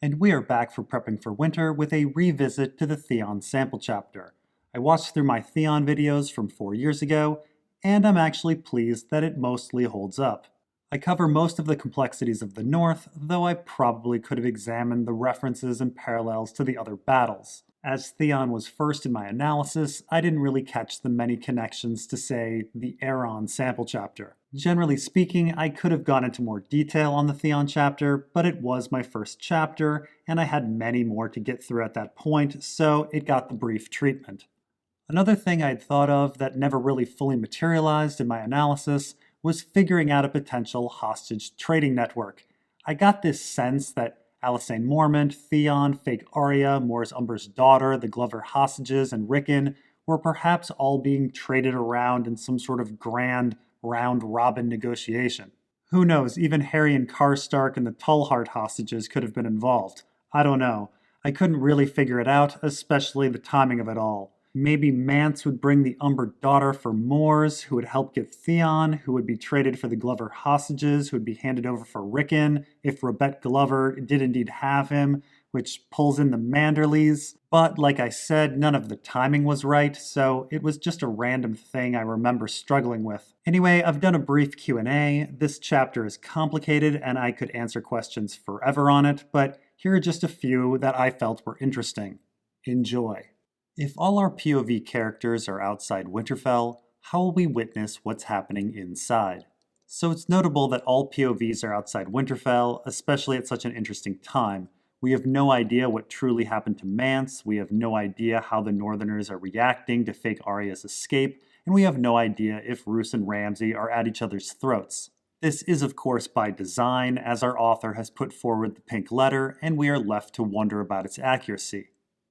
And we are back for prepping for winter with a revisit to the Theon sample chapter. I watched through my Theon videos from 4 years ago, and I'm actually pleased that it mostly holds up. I cover most of the complexities of the North, though I probably could have examined the references and parallels to the other battles. As Theon was first in my analysis, I didn't really catch the many connections to, say, the Aeron sample chapter. Generally speaking, I could have gone into more detail on the Theon chapter, but it was my first chapter, and I had many more to get through at that point, so it got the brief treatment. Another thing I'd thought of that never really fully materialized in my analysis was figuring out a potential hostage trading network. I got this sense that Alysanne Mormont, Theon, fake Arya, Mors Umber's daughter, the Glover hostages, and Rickon were perhaps all being traded around in some sort of grand round-robin negotiation. Who knows, even Harry and Karstark and the Tullheart hostages could have been involved. I don't know. I couldn't really figure it out, especially the timing of it all. Maybe Mance would bring the Umber daughter for Mors, who would help get Theon, who would be traded for the Glover hostages, who would be handed over for Rickon, if Robert Glover did indeed have him, which pulls in the Manderleys. But like I said, none of the timing was right, so it was just a random thing I remember struggling with. Anyway, I've done a brief Q&A. This chapter is complicated, and I could answer questions forever on it, but here are just a few that I felt were interesting. Enjoy. If all our POV characters are outside Winterfell, how will we witness what's happening inside? So it's notable that all POVs are outside Winterfell, especially at such an interesting time. We have no idea what truly happened to Mance, we have no idea how the Northerners are reacting to fake Arya's escape, and we have no idea if Roose and Ramsay are at each other's throats. This is of course by design, as our author has put forward the pink letter, and we are left to wonder about its accuracy.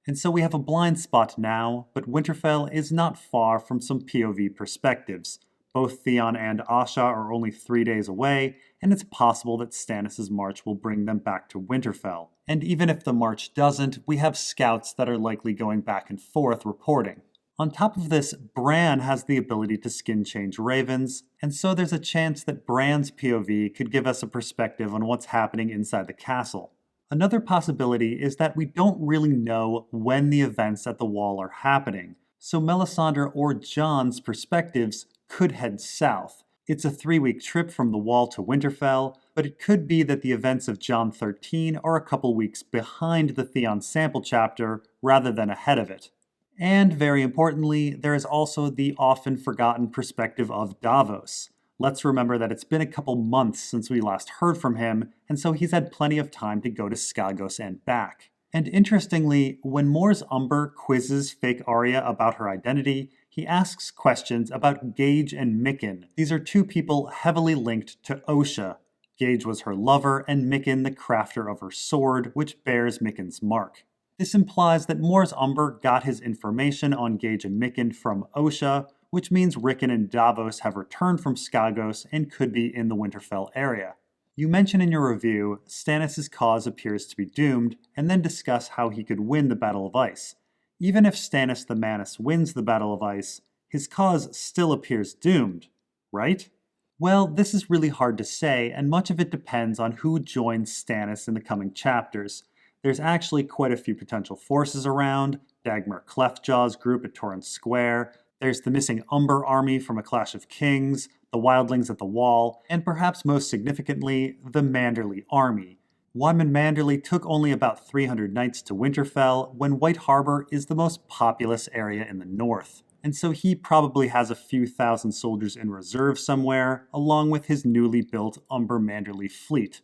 And so we have a blind spot now, but Winterfell is not far from some POV perspectives. Both Theon and Asha are only 3 days away, and it's possible that Stannis' march will bring them back to Winterfell. And even if the march doesn't, we have scouts that are likely going back and forth reporting. On top of this, Bran has the ability to skin change ravens, and so there's a chance that Bran's POV could give us a perspective on what's happening inside the castle. Another possibility is that we don't really know when the events at the Wall are happening, so Melisandre or Jon's perspectives could head south. It's a 3-week trip from the Wall to Winterfell, but it could be that the events of Jon 13 are a couple weeks behind the Theon sample chapter rather than ahead of it. And very importantly, there is also the often forgotten perspective of Davos. Let's remember that it's been a couple months since we last heard from him, and so he's had plenty of time to go to Skagos and back. And interestingly, when Mors Umber quizzes fake Arya about her identity, he asks questions about Gage and Mikken. These are two people heavily linked to Osha. Gage was her lover, and Mikken the crafter of her sword, which bears Mikken's mark. This implies that Mors Umber got his information on Gage and Mikken from Osha, which means Rickon and Davos have returned from Skagos and could be in the Winterfell area. You mention in your review, Stannis' cause appears to be doomed, and then discuss how he could win the Battle of Ice. Even if Stannis the Manus wins the Battle of Ice, his cause still appears doomed, right? Well, this is really hard to say, and much of it depends on who joins Stannis in the coming chapters. There's actually quite a few potential forces around: Dagmar Cleftjaw's group at Torrance Square, there's the missing Umber army from A Clash of Kings, the wildlings at the Wall, and perhaps most significantly, the Manderley army. Wyman Manderley took only about 300 knights to Winterfell when White Harbor is the most populous area in the north. And so he probably has a few thousand soldiers in reserve somewhere, along with his newly built Umber Manderley fleet.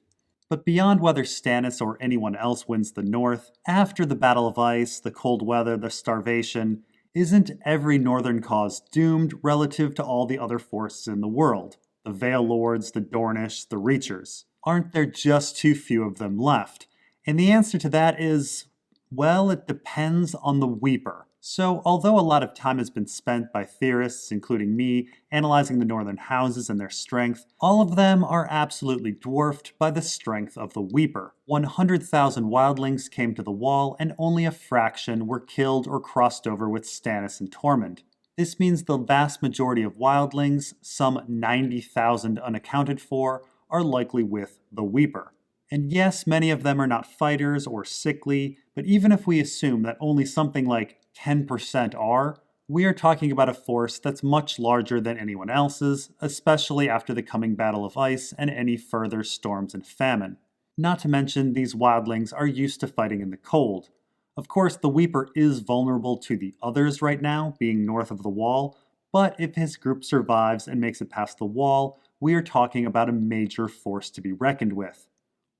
But beyond whether Stannis or anyone else wins the north, after the Battle of Ice, the cold weather, the starvation, isn't every northern cause doomed relative to all the other forces in the world? The Vale Lords, the Dornish, the Reachers. Aren't there just too few of them left? And the answer to that is, well, it depends on the Weeper. So, although a lot of time has been spent by theorists, including me, analyzing the northern houses and their strength, all of them are absolutely dwarfed by the strength of the Weeper. 100,000 wildlings came to the Wall, and only a fraction were killed or crossed over with Stannis and Tormund. This means the vast majority of wildlings, some 90,000 unaccounted for, are likely with the Weeper. And yes, many of them are not fighters or sickly, but even if we assume that only something like 10% are, we are talking about a force that's much larger than anyone else's, especially after the coming Battle of Ice and any further storms and famine. Not to mention, these wildlings are used to fighting in the cold. Of course, the Weeper is vulnerable to the others right now, being north of the wall, but if his group survives and makes it past the wall, we are talking about a major force to be reckoned with.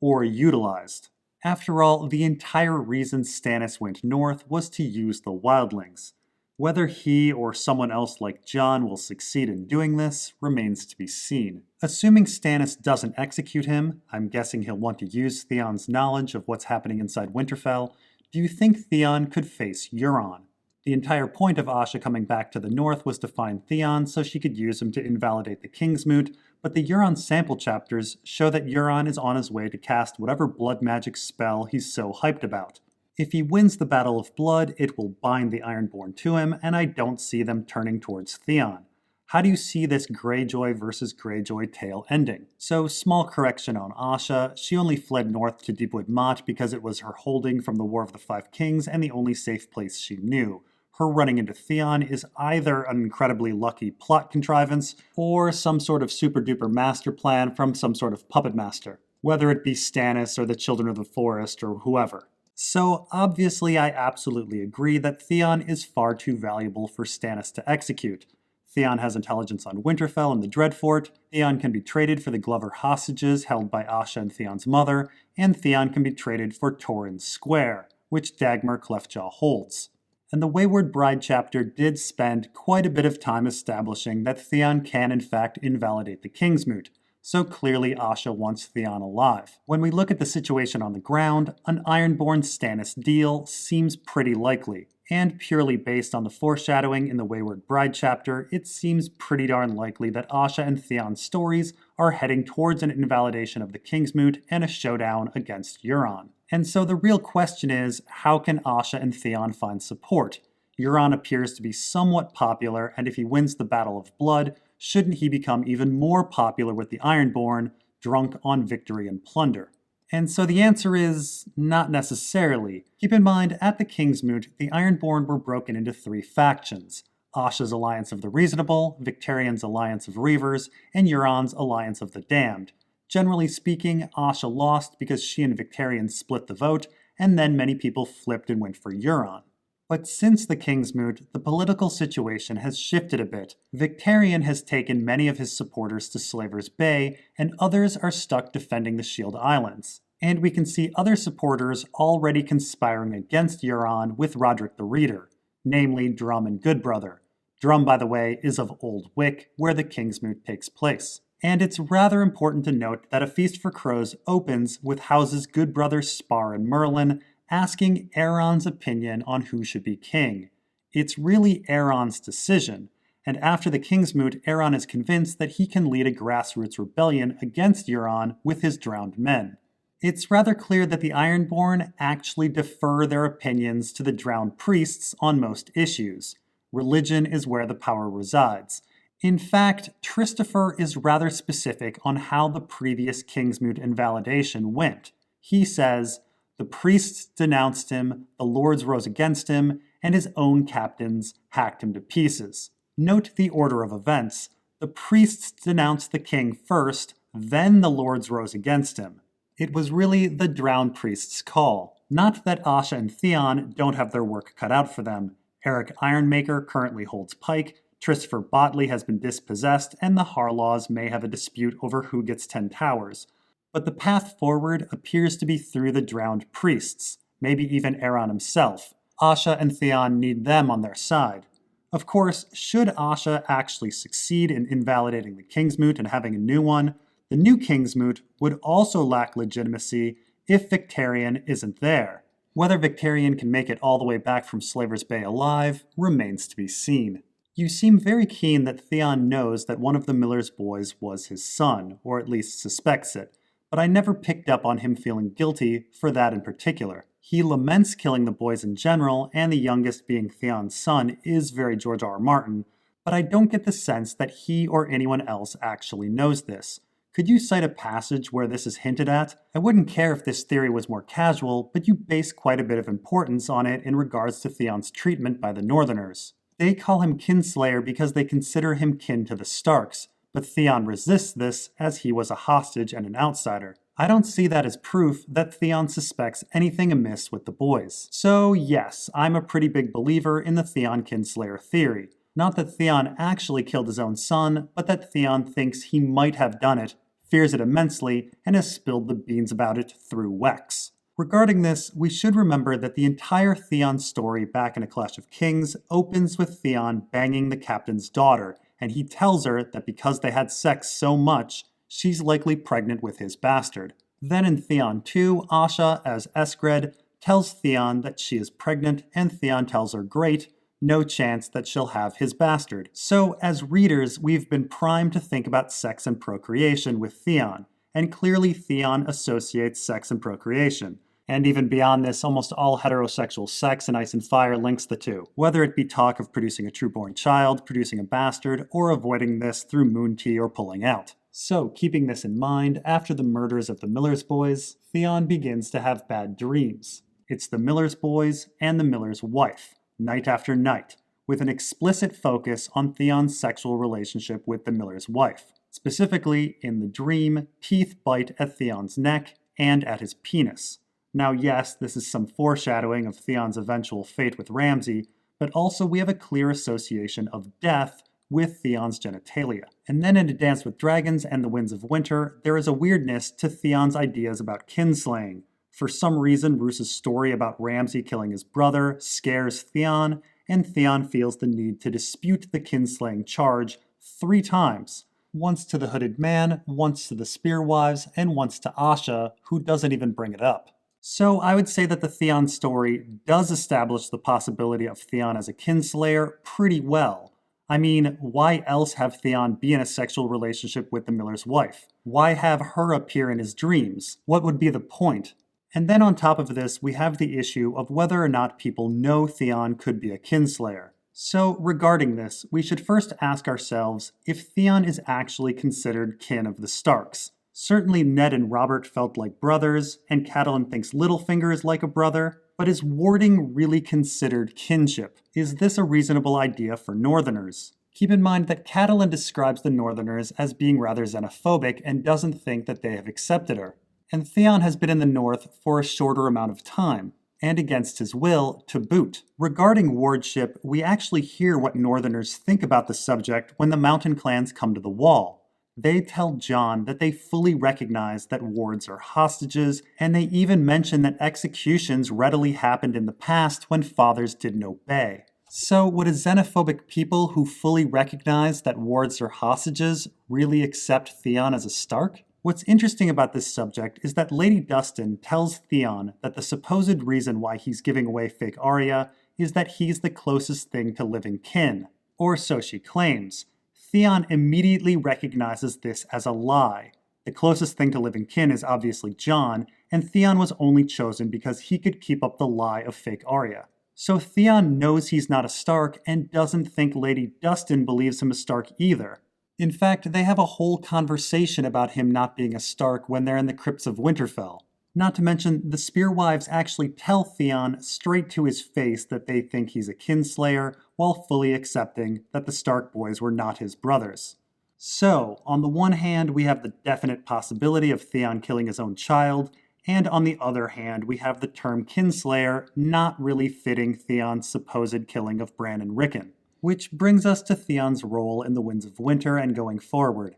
Or utilized. After all, the entire reason Stannis went north was to use the wildlings. Whether he or someone else like Jon will succeed in doing this remains to be seen. Assuming Stannis doesn't execute him, I'm guessing he'll want to use Theon's knowledge of what's happening inside Winterfell. Do you think Theon could face Euron? The entire point of Asha coming back to the north was to find Theon so she could use him to invalidate the kingsmoot, but the Euron sample chapters show that Euron is on his way to cast whatever blood magic spell he's so hyped about. If he wins the Battle of Blood, it will bind the Ironborn to him, and I don't see them turning towards Theon. How do you see this Greyjoy versus Greyjoy tale ending? So, small correction on Asha, she only fled north to Deepwood Motte because it was her holding from the War of the Five Kings and the only safe place she knew. Her running into Theon is either an incredibly lucky plot contrivance or some sort of super duper master plan from some sort of puppet master, whether it be Stannis or the Children of the Forest or whoever. So obviously I absolutely agree that Theon is far too valuable for Stannis to execute. Theon has intelligence on Winterfell and the Dreadfort, Theon can be traded for the Glover hostages held by Asha and Theon's mother, and Theon can be traded for Torrhen's Square, which Dagmar Cleftjaw holds. And the Wayward Bride chapter did spend quite a bit of time establishing that Theon can in fact invalidate the kingsmoot, so clearly Asha wants Theon alive. When we look at the situation on the ground, an Ironborn Stannis deal seems pretty likely, and purely based on the foreshadowing in the Wayward Bride chapter, it seems pretty darn likely that Asha and Theon's stories are heading towards an invalidation of the kingsmoot and a showdown against Euron. And so the real question is, how can Asha and Theon find support? Euron appears to be somewhat popular, and if he wins the Battle of Blood, shouldn't he become even more popular with the Ironborn, drunk on victory and plunder? And so the answer is, not necessarily. Keep in mind, at the kingsmoot, the Ironborn were broken into three factions. Asha's Alliance of the Reasonable, Victarion's Alliance of Reavers, and Euron's Alliance of the Damned. Generally speaking, Asha lost because she and Victarion split the vote, and then many people flipped and went for Euron. But since the kingsmoot, the political situation has shifted a bit. Victarion has taken many of his supporters to Slaver's Bay, and others are stuck defending the Shield Islands. And we can see other supporters already conspiring against Euron with Roderick the Reader, namely Drum and Goodbrother. Drum, by the way, is of Old Wick, where the kingsmoot takes place. And it's rather important to note that A Feast for Crows opens with houses Goodbrother, Spar, and Merlin asking Aeron's opinion on who should be king. It's really Aeron's decision, and after the kingsmoot, Aeron is convinced that he can lead a grassroots rebellion against Euron with his drowned men. It's rather clear that the Ironborn actually defer their opinions to the drowned priests on most issues. Religion is where the power resides. In fact, Christopher is rather specific on how the previous kingsmoot invalidation went. He says, "The priests denounced him, the lords rose against him, and his own captains hacked him to pieces." Note the order of events. The priests denounced the king first, then the lords rose against him. It was really the drowned priest's call. Not that Asha and Theon don't have their work cut out for them. Eric Ironmaker currently holds Pike, Christopher Botley has been dispossessed, and the Harlaws may have a dispute over who gets 10 towers. But the path forward appears to be through the drowned priests, maybe even Aeron himself. Asha and Theon need them on their side. Of course, should Asha actually succeed in invalidating the kingsmoot and having a new one, the new kingsmoot would also lack legitimacy if Victarion isn't there. Whether Victarion can make it all the way back from Slaver's Bay alive remains to be seen. You seem very keen that Theon knows that one of the miller's boys was his son, or at least suspects it, but I never picked up on him feeling guilty for that in particular. He laments killing the boys in general, and the youngest being Theon's son is very George R.R. Martin, but I don't get the sense that he or anyone else actually knows this. Could you cite a passage where this is hinted at? I wouldn't care if this theory was more casual, but you base quite a bit of importance on it in regards to Theon's treatment by the Northerners. They call him kinslayer because they consider him kin to the Starks, but Theon resists this as he was a hostage and an outsider. I don't see that as proof that Theon suspects anything amiss with the boys. So yes, I'm a pretty big believer in the Theon kinslayer theory. Not that Theon actually killed his own son, but that Theon thinks he might have done it, fears it immensely, and has spilled the beans about it through Wex. Regarding this, we should remember that the entire Theon story back in A Clash of Kings opens with Theon banging the captain's daughter, and he tells her that because they had sex so much, she's likely pregnant with his bastard. Then in Theon 2, Asha, as Eskred, tells Theon that she is pregnant, and Theon tells her, great, no chance that she'll have his bastard. So as readers, we've been primed to think about sex and procreation with Theon, and clearly Theon associates sex and procreation. And even beyond this, almost all heterosexual sex in Ice and Fire links the two, whether it be talk of producing a true-born child, producing a bastard, or avoiding this through moon tea or pulling out. So, keeping this in mind, after the murders of the Miller's boys, Theon begins to have bad dreams. It's the Miller's boys and the Miller's wife, night after night, with an explicit focus on Theon's sexual relationship with the Miller's wife. Specifically, in the dream, teeth bite at Theon's neck and at his penis. Now yes, this is some foreshadowing of Theon's eventual fate with Ramsay, but also we have a clear association of death with Theon's genitalia. And then in A Dance with Dragons and the Winds of Winter, there is a weirdness to Theon's ideas about kinslaying. For some reason, Roos's story about Ramsay killing his brother scares Theon, and Theon feels the need to dispute the kinslaying charge 3 times. Once to the Hooded Man, once to the Spearwives, and once to Asha, who doesn't even bring it up. So I would say that the Theon story does establish the possibility of Theon as a kinslayer pretty well. I mean, why else have Theon be in a sexual relationship with the Miller's wife? Why have her appear in his dreams? What would be the point? And then on top of this, we have the issue of whether or not people know Theon could be a kinslayer. So regarding this, we should first ask ourselves if Theon is actually considered kin of the Starks. Certainly Ned and Robert felt like brothers, and Catelyn thinks Littlefinger is like a brother, but is warding really considered kinship? Is this a reasonable idea for Northerners? Keep in mind that Catelyn describes the Northerners as being rather xenophobic and doesn't think that they have accepted her. And Theon has been in the North for a shorter amount of time, and against his will to boot. Regarding wardship, we actually hear what Northerners think about the subject when the mountain clans come to the Wall. They tell Jon that they fully recognize that wards are hostages, and they even mention that executions readily happened in the past when fathers didn't obey. So would a xenophobic people who fully recognize that wards are hostages really accept Theon as a Stark? What's interesting about this subject is that Lady Dustin tells Theon that the supposed reason why he's giving away fake Arya is that he's the closest thing to living kin, or so she claims. Theon immediately recognizes this as a lie. The closest thing to living kin is obviously Jon, and Theon was only chosen because he could keep up the lie of fake Arya. So Theon knows he's not a Stark and doesn't think Lady Dustin believes him a Stark either. In fact, they have a whole conversation about him not being a Stark when they're in the crypts of Winterfell. Not to mention, the Spearwives actually tell Theon straight to his face that they think he's a kinslayer, while fully accepting that the Stark boys were not his brothers. So, on the one hand, we have the definite possibility of Theon killing his own child, and on the other hand, we have the term kinslayer not really fitting Theon's supposed killing of Bran and Rickon. Which brings us to Theon's role in the Winds of Winter and going forward.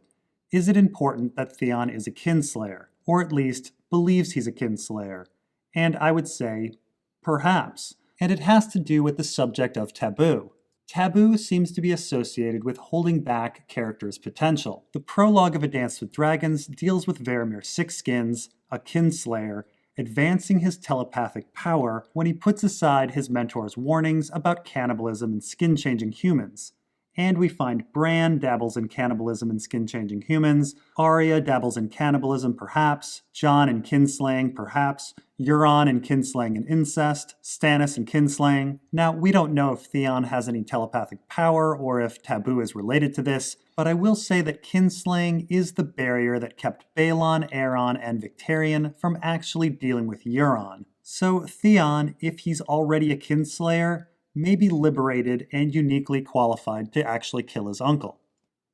Is it important that Theon is a kinslayer, or at least believes he's a kinslayer? And I would say, perhaps. And it has to do with the subject of taboo. Taboo seems to be associated with holding back characters' potential. The prologue of A Dance with Dragons deals with Varamir Sixskins, a kinslayer, advancing his telepathic power when he puts aside his mentor's warnings about cannibalism and skin-changing humans. And we find Bran dabbles in cannibalism and skin-changing humans, Arya dabbles in cannibalism perhaps, Jon in kinslaying perhaps, Euron in kinslaying and incest, Stannis in kinslaying. Now, we don't know if Theon has any telepathic power or if taboo is related to this, but I will say that kinslaying is the barrier that kept Balon, Aeron, and Victarion from actually dealing with Euron. So Theon, if he's already a kinslayer, may be liberated and uniquely qualified to actually kill his uncle.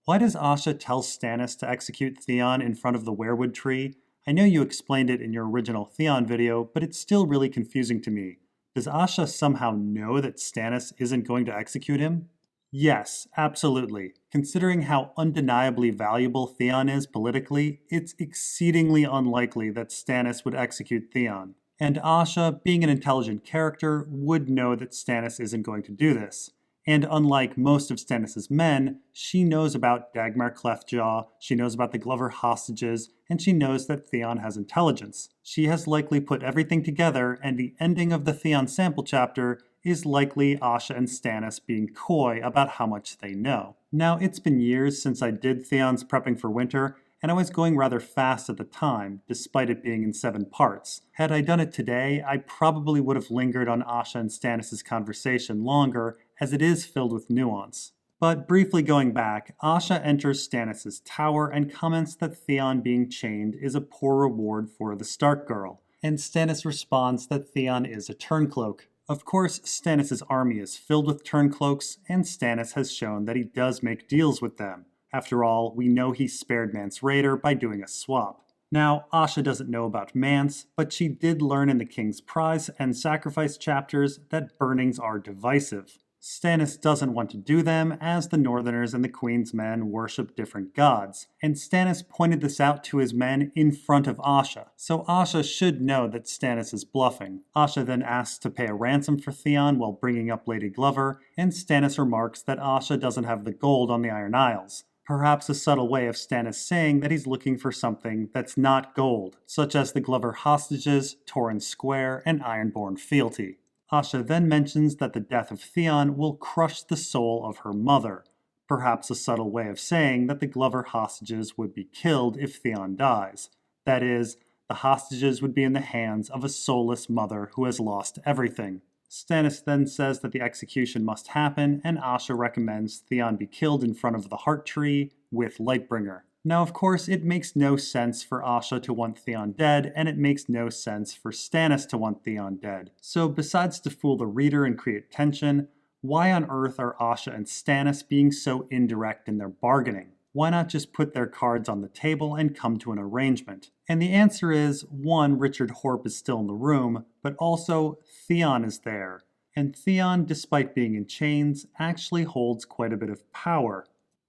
Why does Asha tell Stannis to execute Theon in front of the weirwood tree? I know you explained it in your original Theon video, but it's still really confusing to me. Does Asha somehow know that Stannis isn't going to execute him? Yes, absolutely. Considering how undeniably valuable Theon is politically, it's exceedingly unlikely that Stannis would execute Theon. And Asha, being an intelligent character, would know that Stannis isn't going to do this. And unlike most of Stannis' men, she knows about Dagmar Cleftjaw, she knows about the Glover hostages, and she knows that Theon has intelligence. She has likely put everything together, and the ending of the Theon sample chapter is likely Asha and Stannis being coy about how much they know. Now, it's been years since I did Theon's Prepping for Winter, and I was going rather fast at the time, despite it being in 7 parts. Had I done it today, I probably would have lingered on Asha and Stannis' conversation longer, as it is filled with nuance. But briefly going back, Asha enters Stannis' tower and comments that Theon being chained is a poor reward for the Stark girl, and Stannis responds that Theon is a turncloak. Of course, Stannis' army is filled with turncloaks, and Stannis has shown that he does make deals with them. After all, we know he spared Mance Rayder by doing a swap. Now, Asha doesn't know about Mance, but she did learn in the King's Prize and Sacrifice chapters that burnings are divisive. Stannis doesn't want to do them, as the Northerners and the Queen's men worship different gods, and Stannis pointed this out to his men in front of Asha, so Asha should know that Stannis is bluffing. Asha then asks to pay a ransom for Theon while bringing up Lady Glover, and Stannis remarks that Asha doesn't have the gold on the Iron Isles. Perhaps a subtle way of Stannis saying that he's looking for something that's not gold, such as the Glover hostages, Torrhen Square, and Ironborn fealty. Asha then mentions that the death of Theon will crush the soul of her mother, perhaps a subtle way of saying that the Glover hostages would be killed if Theon dies. That is, the hostages would be in the hands of a soulless mother who has lost everything. Stannis then says that the execution must happen, and Asha recommends Theon be killed in front of the Heart Tree with Lightbringer. Now, of course, it makes no sense for Asha to want Theon dead, and it makes no sense for Stannis to want Theon dead. So besides to fool the reader and create tension, why on earth are Asha and Stannis being so indirect in their bargaining? Why not just put their cards on the table and come to an arrangement? And the answer is, 1, Richard Horpe is still in the room, but also Theon is there. And Theon, despite being in chains, actually holds quite a bit of power.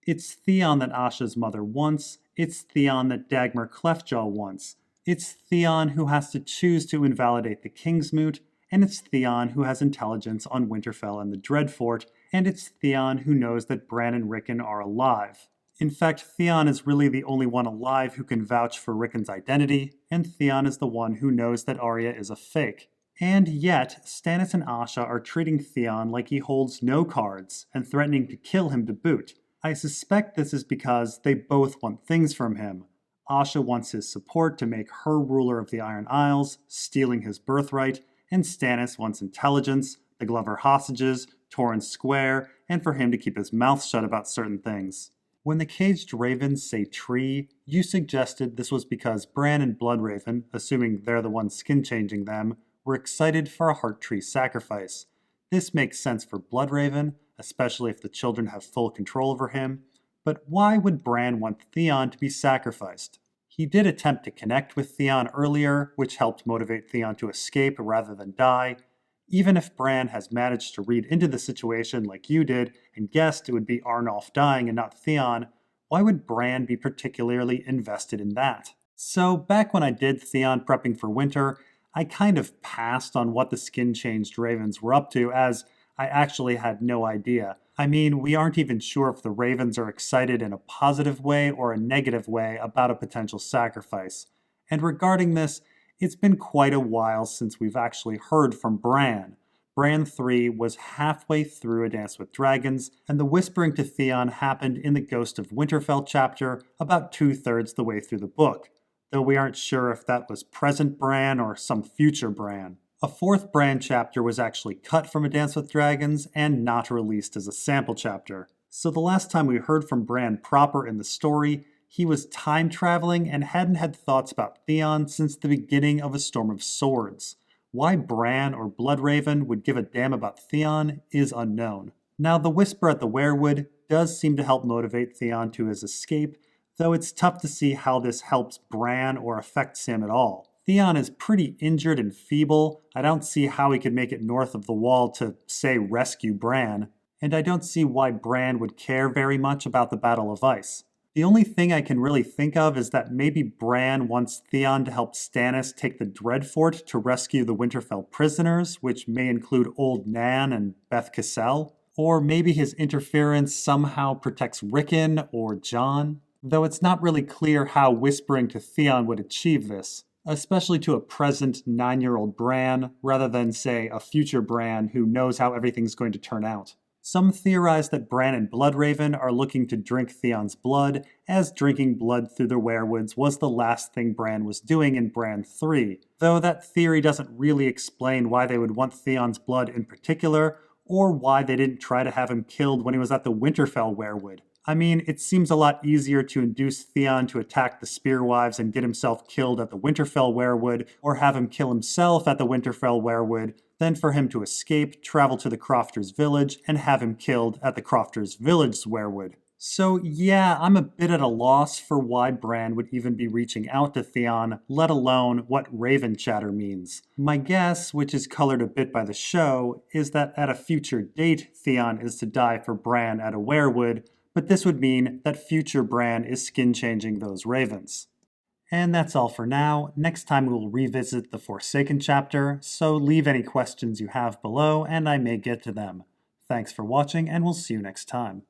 It's Theon that Asha's mother wants, it's Theon that Dagmar Cleftjaw wants, it's Theon who has to choose to invalidate the kingsmoot, and it's Theon who has intelligence on Winterfell and the Dreadfort, and it's Theon who knows that Bran and Rickon are alive. In fact, Theon is really the only one alive who can vouch for Rickon's identity, and Theon is the one who knows that Arya is a fake. And yet, Stannis and Asha are treating Theon like he holds no cards, and threatening to kill him to boot. I suspect this is because they both want things from him. Asha wants his support to make her ruler of the Iron Isles, stealing his birthright, and Stannis wants intelligence, the Glover hostages, Torrhen Square, and for him to keep his mouth shut about certain things. When the caged ravens say tree, you suggested this was because Bran and Bloodraven, assuming they're the ones skin-changing them, were excited for a heart tree sacrifice. This makes sense for Bloodraven, especially if the children have full control over him, but why would Bran want Theon to be sacrificed? He did attempt to connect with Theon earlier, which helped motivate Theon to escape rather than die. Even if Bran has managed to read into the situation like you did and guessed it would be Arnulf dying and not Theon, why would Bran be particularly invested in that? So back when I did Theon Prepping for Winter, I kind of passed on what the skin-changed ravens were up to, as I actually had no idea. I mean, we aren't even sure if the ravens are excited in a positive way or a negative way about a potential sacrifice. And regarding this, it's been quite a while since we've actually heard from Bran. Bran 3 was halfway through A Dance with Dragons, and the whispering to Theon happened in the Ghost of Winterfell chapter about 2/3 the way through the book, though we aren't sure if that was present Bran or some future Bran. A fourth Bran chapter was actually cut from A Dance with Dragons and not released as a sample chapter. So the last time we heard from Bran proper in the story, he was time traveling and hadn't had thoughts about Theon since the beginning of A Storm of Swords. Why Bran or Bloodraven would give a damn about Theon is unknown. Now, the whisper at the weirwood does seem to help motivate Theon to his escape, though it's tough to see how this helps Bran or affects him at all. Theon is pretty injured and feeble. I don't see how he could make it north of the wall to, say, rescue Bran, and I don't see why Bran would care very much about the Battle of Weiss. The only thing I can really think of is that maybe Bran wants Theon to help Stannis take the Dreadfort to rescue the Winterfell prisoners, which may include Old Nan and Beth Cassel. Or maybe his interference somehow protects Rickon or Jon, though it's not really clear how whispering to Theon would achieve this, especially to a present 9-year-old Bran, rather than, say, a future Bran who knows how everything's going to turn out. Some theorize that Bran and Bloodraven are looking to drink Theon's blood, as drinking blood through the weirwoods was the last thing Bran was doing in Bran 3, though that theory doesn't really explain why they would want Theon's blood in particular, or why they didn't try to have him killed when he was at the Winterfell weirwood. I mean, it seems a lot easier to induce Theon to attack the Spearwives and get himself killed at the Winterfell weirwood, or have him kill himself at the Winterfell weirwood, than for him to escape, travel to the Crofters' village, and have him killed at the Crofters' village's weirwood. So yeah, I'm a bit at a loss for why Bran would even be reaching out to Theon, let alone what Raven chatter means. My guess, which is colored a bit by the show, is that at a future date Theon is to die for Bran at a weirwood, but this would mean that future Bran is skin-changing those ravens. And that's all for now. Next time we will revisit the Forsaken chapter, so leave any questions you have below and I may get to them. Thanks for watching, and we'll see you next time.